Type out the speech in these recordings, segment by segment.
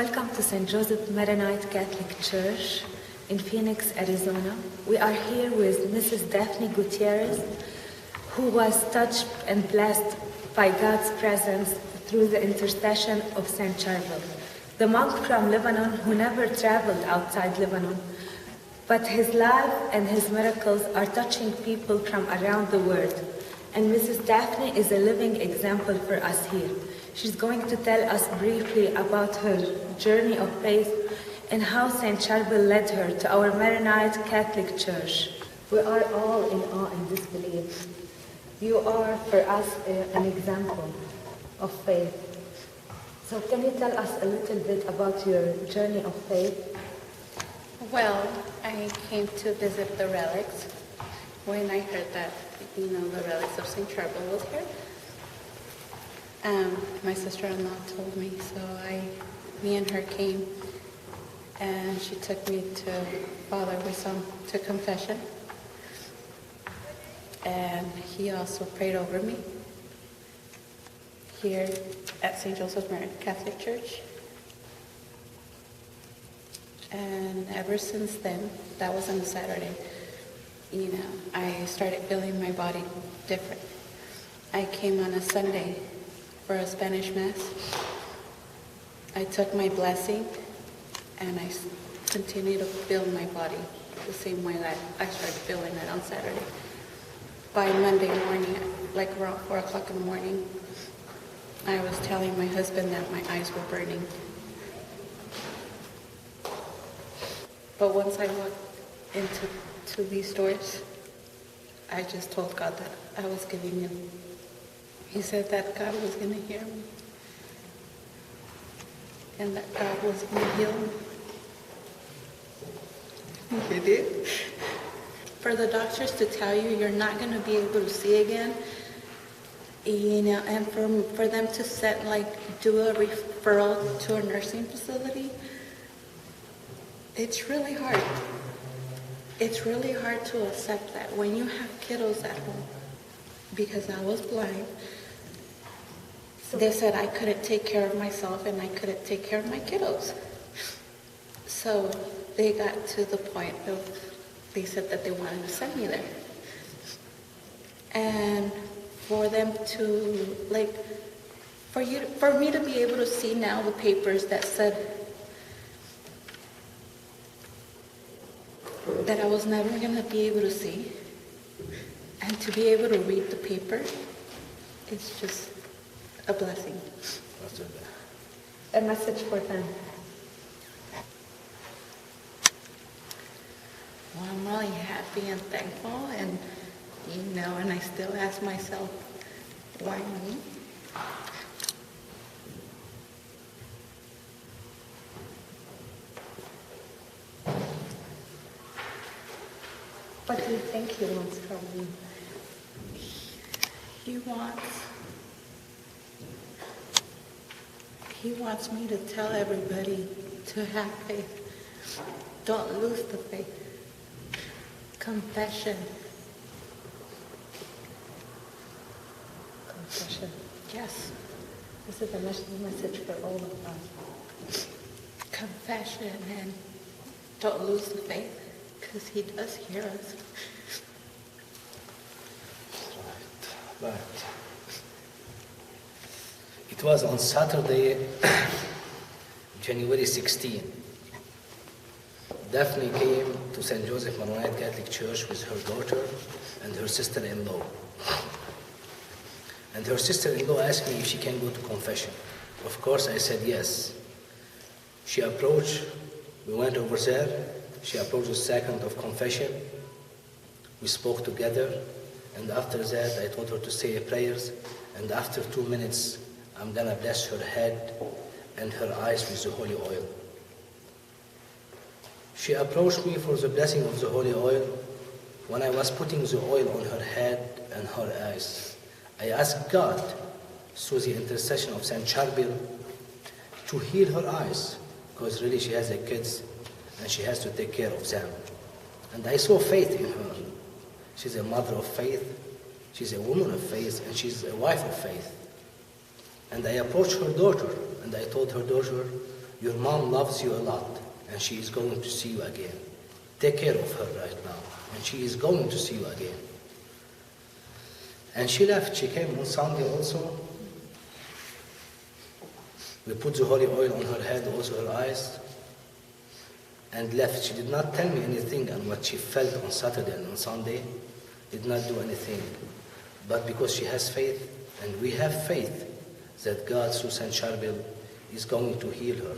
Welcome to St. Joseph Maronite Catholic Church in Phoenix, Arizona. We are here with Mrs. Daphne Gutierrez, who was touched and blessed by God's presence through the intercession of St. Sharbel, the monk from Lebanon who never traveled outside Lebanon. But his life and his miracles are touching people from around the world. And Mrs. Daphne is a living example for us here. She's going to tell us briefly about her journey of faith and how St. Sharbel led her to our Maronite Catholic Church. We are all in awe and disbelief. You are, for us, an example of faith. So can you tell us a little bit about your journey of faith? Well, I came to visit the relics when I heard that, the relics of St. Sharbel was here. My sister-in-law told me, so me and her came, and she took me to Father Wissam to confession, and he also prayed over me here at St. Joseph Maronite Catholic Church. And ever since then, that was on a Saturday, I started feeling my body different. I came on a Sunday for a Spanish Mass. I took my blessing, and I continued to feel my body the same way that I started feeling it on Saturday. By Monday morning, like around 4 o'clock in the morning, I was telling my husband that my eyes were burning. But once I walked into these doors, I just told God that I was giving him. He said that God was going to hear me and that God was going to heal me. He did. For the doctors to tell you you're not going to be able to see again, and for them to do a referral to a nursing facility, it's really hard. It's really hard to accept that when you have kiddos at home, because I was blind. They said I couldn't take care of myself and I couldn't take care of my kiddos. So they got to the point of, they said that they wanted to send me there. And for them to, for me to be able to see now the papers that said that I was never going to be able to see, and to be able to read the paper, it's just a blessing. A message for them. Well, I'm really happy and thankful, and and I still ask myself, why me? What do you think he wants from you? He wants me to tell everybody to have faith. Don't lose the faith. Confession. Confession. Yes. This is a message for all of us. Confession, and don't lose the faith, because he does hear us. Right. It was on Saturday, January 16. Daphne came to St. Joseph Maronite Catholic Church with her daughter and her sister-in-law. And her sister-in-law asked me if she can go to confession. Of course, I said yes. She approached, we went over there. She approached the sacrament of confession. We spoke together. And after that, I told her to say prayers. And after 2 minutes, I'm going to bless her head and her eyes with the holy oil. She approached me for the blessing of the holy oil. When I was putting the oil on her head and her eyes, I asked God, through the intercession of St. Sharbel, to heal her eyes, because really she has the kids and she has to take care of them. And I saw faith in her. She's a mother of faith, she's a woman of faith, and she's a wife of faith. And I approached her daughter, and I told her daughter, Your mom loves you a lot, and she is going to see you again. Take care of her right now, and she is going to see you again. And she left. She came on Sunday also. We put the holy oil on her head, also her eyes, and left. She did not tell me anything on what she felt on Saturday and on Sunday. Did not do anything. But because she has faith, and we have faith that God, through Saint Sharbel, is going to heal her.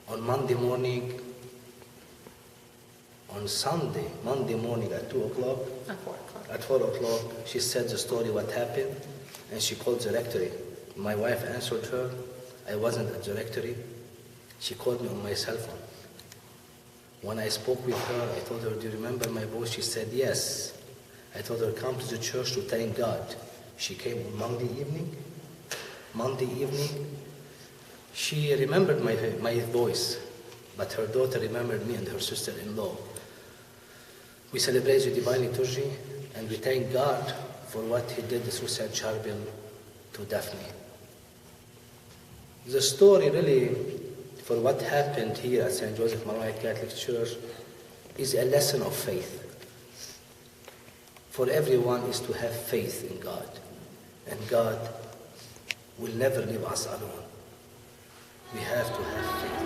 On Monday morning, on Sunday, Monday morning at 2 o'clock, at 4 o'clock, she said the story, what happened, and she called the rectory. My wife answered her. I wasn't at the rectory. She called me on my cell phone. When I spoke with her, I told her, do you remember my voice? She said, yes. I told her, come to the church to thank God. She came on Monday evening. She remembered my voice, but her daughter remembered me and her sister-in-law. We celebrate the Divine Liturgy, and we thank God for what He did through Saint Sharbel to Daphne. The story really, for what happened here at St. Joseph Maronite Catholic Church, is a lesson of faith. For everyone is to have faith in God, and God will never leave us alone. We have to have faith.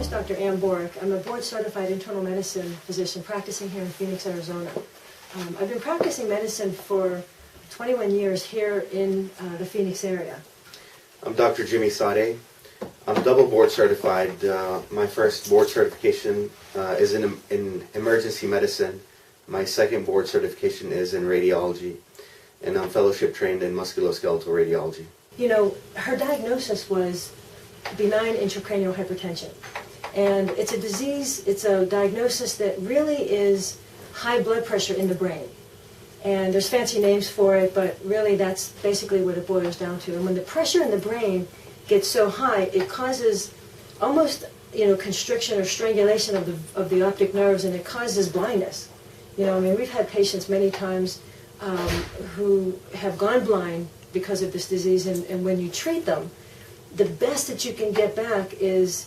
Dr. Ann Borick. I'm a board-certified internal medicine physician practicing here in Phoenix, Arizona. I've been practicing medicine for 21 years here in the Phoenix area. I'm Dr. Jimmy Sade. I'm double board certified. My first board certification is in emergency medicine. My second board certification is in radiology. And I'm fellowship trained in musculoskeletal radiology. You know, her diagnosis was benign intracranial hypertension. And it's a disease, it's a diagnosis that really is high blood pressure in the brain. And there's fancy names for it, but really that's basically what it boils down to. And when the pressure in the brain gets so high, it causes almost, constriction or strangulation of the optic nerves, and it causes blindness. We've had patients many times who have gone blind because of this disease, and when you treat them, the best that you can get back is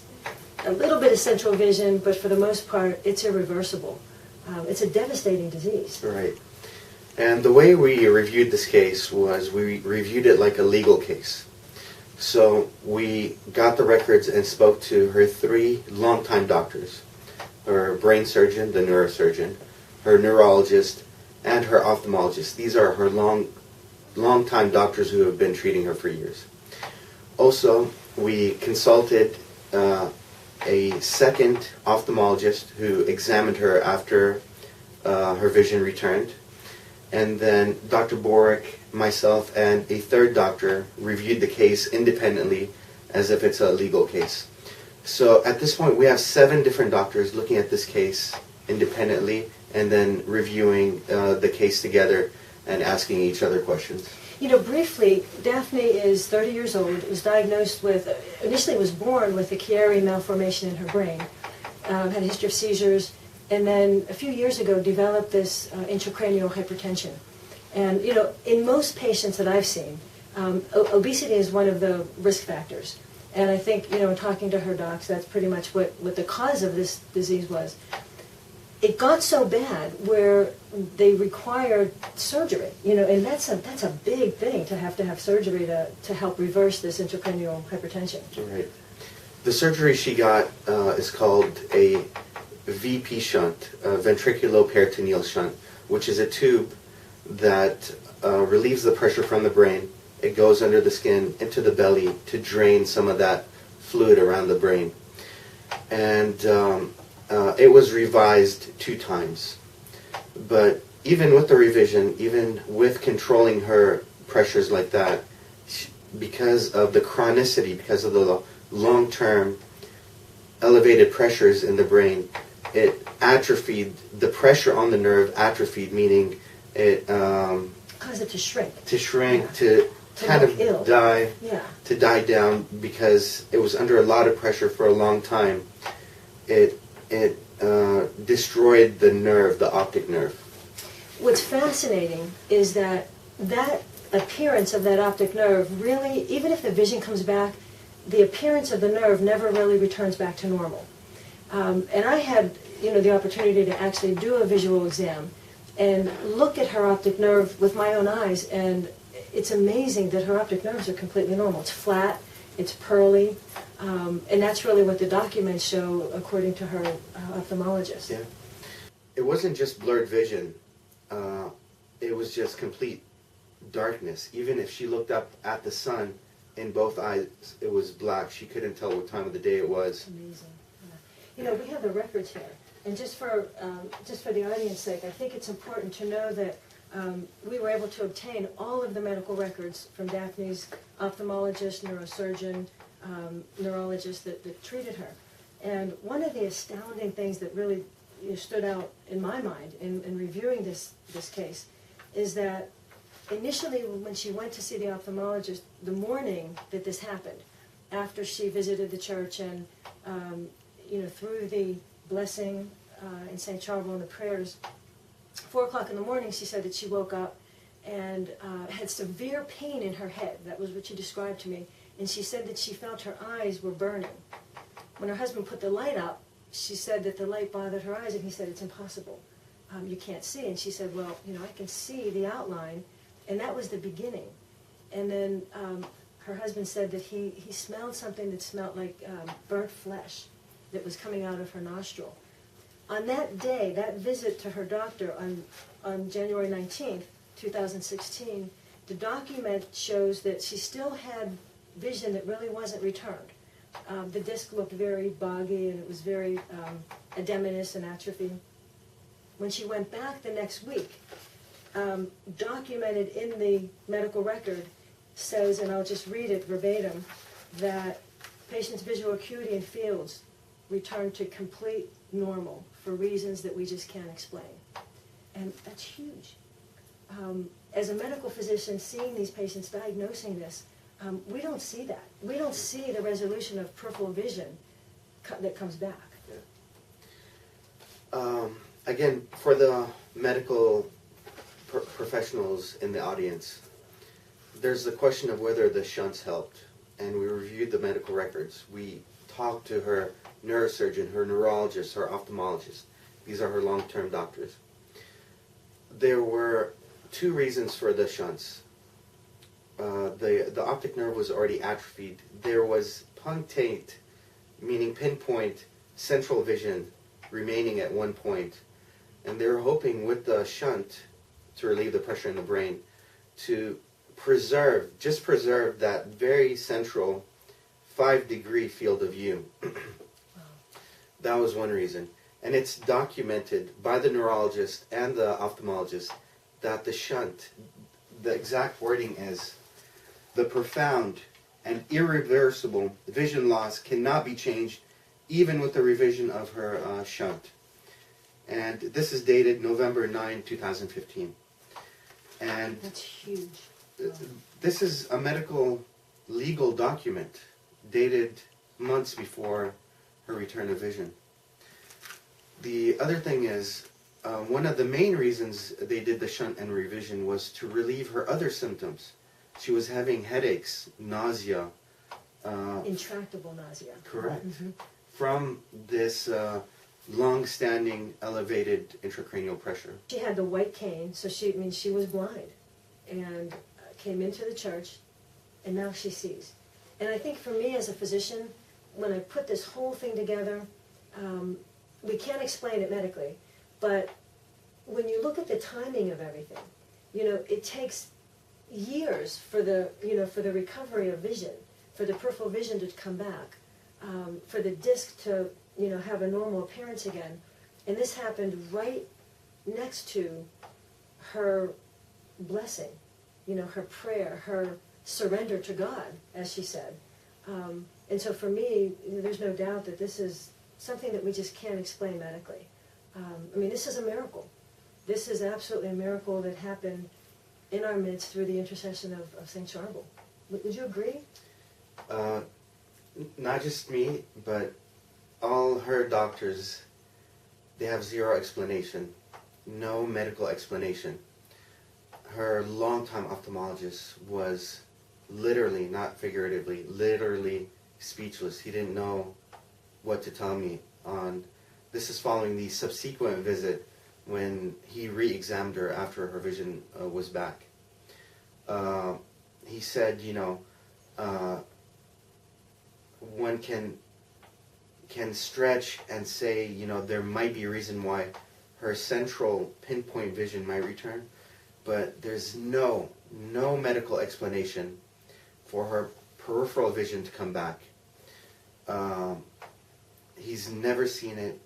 a little bit of central vision, but for the most part, it's irreversible. It's a devastating disease. Right. And the way we reviewed this case was we reviewed it like a legal case. So we got the records and spoke to her 3 longtime doctors, her brain surgeon, the neurosurgeon, her neurologist, and her ophthalmologist. These are her long-time doctors who have been treating her for years. Also, we consulted a second ophthalmologist who examined her after her vision returned. And then Dr. Borick, myself, and a third doctor reviewed the case independently as if it's a legal case. So at this point, we have 7 different doctors looking at this case independently and then reviewing the case together and asking each other questions. Briefly, Daphne is 30 years old, was diagnosed with, initially was born with a Chiari malformation in her brain, had a history of seizures, and then a few years ago developed this intracranial hypertension. And, in most patients that I've seen, obesity is one of the risk factors. And I think, in talking to her docs, that's pretty much what the cause of this disease was. It got so bad where they required surgery, and that's a big thing to have surgery to help reverse this intracranial hypertension. Right. The surgery she got is called a VP shunt, a ventriculoperitoneal shunt, which is a tube that relieves the pressure from the brain. It goes under the skin into the belly to drain some of that fluid around the brain. And it was revised 2 times. But even with the revision, even with controlling her pressures like that, because of the chronicity, because of the long-term elevated pressures in the brain, it atrophied, the pressure on the nerve atrophied, meaning it cause it to shrink. To shrink, Yeah. to kind look of ill. die, Yeah. to die down because it was under a lot of pressure for a long time. It destroyed the nerve, the optic nerve. What's fascinating is that appearance of that optic nerve really, even if the vision comes back, the appearance of the nerve never really returns back to normal. And I had, the opportunity to actually do a visual exam and look at her optic nerve with my own eyes, and it's amazing that her optic nerves are completely normal. It's flat, it's pearly, and that's really what the documents show according to her ophthalmologist. Yeah. It wasn't just blurred vision. It was just complete darkness. Even if she looked up at the sun in both eyes, it was black. She couldn't tell what time of the day it was. Amazing. Yeah. We have the records here, and just for the audience's sake, I think it's important to know that we were able to obtain all of the medical records from Daphne's ophthalmologist, neurosurgeon, neurologist that treated her. And one of the astounding things that really stood out in my mind in reviewing this case is that initially when she went to see the ophthalmologist the morning that this happened, after she visited the church and through the blessing in St. Sharbel and the prayers, 4 o'clock in the morning she said that she woke up and had severe pain in her head. That was what she described to me. And she said that she felt her eyes were burning. When her husband put the light up, she said that the light bothered her eyes, and he said, it's impossible. You can't see. And she said, well, I can see the outline. And that was the beginning. And then her husband said that he smelled something that smelled like burnt flesh that was coming out of her nostril. On that day, that visit to her doctor on January 19th, 2016, the document shows that she still had vision that really wasn't returned. The disc looked very boggy, and it was very edematous and atrophy. When she went back the next week, documented in the medical record says, and I'll just read it verbatim, that patient's visual acuity and fields returned to complete normal for reasons that we just can't explain. And that's huge. As a medical physician, seeing these patients, diagnosing this, we don't see that. We don't see the resolution of peripheral vision that comes back. Yeah. Again, for the medical professionals in the audience, there's the question of whether the shunts helped. And we reviewed the medical records. We talked to her neurosurgeon, her neurologist, her ophthalmologist. These are her long-term doctors. There were 2 reasons for the shunts. The optic nerve was already atrophied. There was punctate, meaning pinpoint, central vision remaining at one point. And they were hoping with the shunt to relieve the pressure in the brain to preserve that very central 5-degree field of view. That was one reason. And it's documented by the neurologist and the ophthalmologist that the shunt, the exact wording is, the profound and irreversible vision loss cannot be changed even with the revision of her shunt. And this is dated November 9, 2015. And That's huge. this is a medical legal document dated months before her return of vision. The other thing is, one of the main reasons they did the shunt and revision was to relieve her other symptoms. She was having headaches, nausea. Intractable nausea. Correct. Mm-hmm. From this long-standing elevated intracranial pressure. She had the white cane, so she was blind, and came into the church, and now she sees. And I think for me as a physician, when I put this whole thing together, we can't explain it medically, but when you look at the timing of everything, it takes years for the recovery of vision, for the peripheral vision to come back, for the disc to have a normal appearance again. And this happened right next to her blessing, her prayer, her surrender to God, as she said. And so for me, there's no doubt that this is something that we just can't explain medically. This is a miracle. This is absolutely a miracle that happened in our midst through the intercession of Saint Sharbel. Would you agree? Not just me, but all her doctors, they have zero explanation, no medical explanation. Her longtime ophthalmologist was literally, not figuratively, literally speechless. He didn't know what to tell me on. This is following the subsequent visit when he re-examined her after her vision was back. He said, one can stretch and say, there might be a reason why her central pinpoint vision might return, but there's no medical explanation for her peripheral vision to come back. He's never seen it,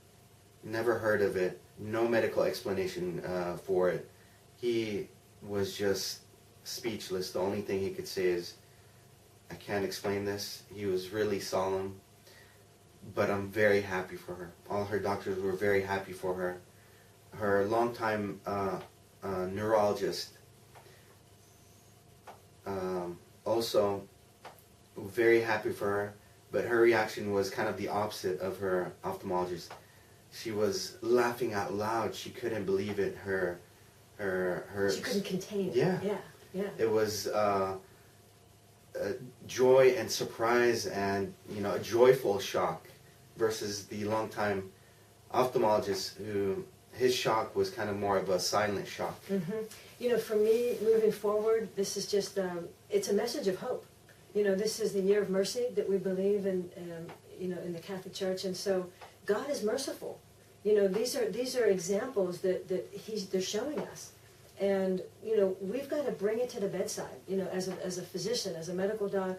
never heard of it, no medical explanation for it. He was just speechless. The only thing he could say is, I can't explain this. He was really solemn, but I'm very happy for her. All her doctors were very happy for her. Her longtime neurologist also very happy for her, but her reaction was kind of the opposite of her ophthalmologist. She was laughing out loud. She couldn't believe it. Her She couldn't contain it. Yeah. Yeah. It was joy and surprise and a joyful shock versus the longtime ophthalmologist who his shock was kind of more of a silent shock. Mm-hmm. For me, moving forward, this is just it's a message of hope. This is the year of mercy that we believe in, in the Catholic Church, and so God is merciful. These are examples that they're showing us. And, we've got to bring it to the bedside, as a physician, as a medical doc.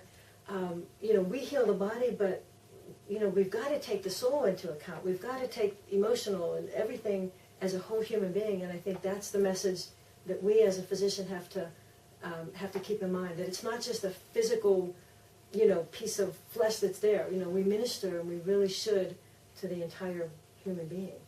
We heal the body, but, we've got to take the soul into account. We've got to take emotional and everything as a whole human being. And I think that's the message that we as a physician have to keep in mind, that it's not just a physical, piece of flesh that's there. We minister, and we really should, to the entire human being.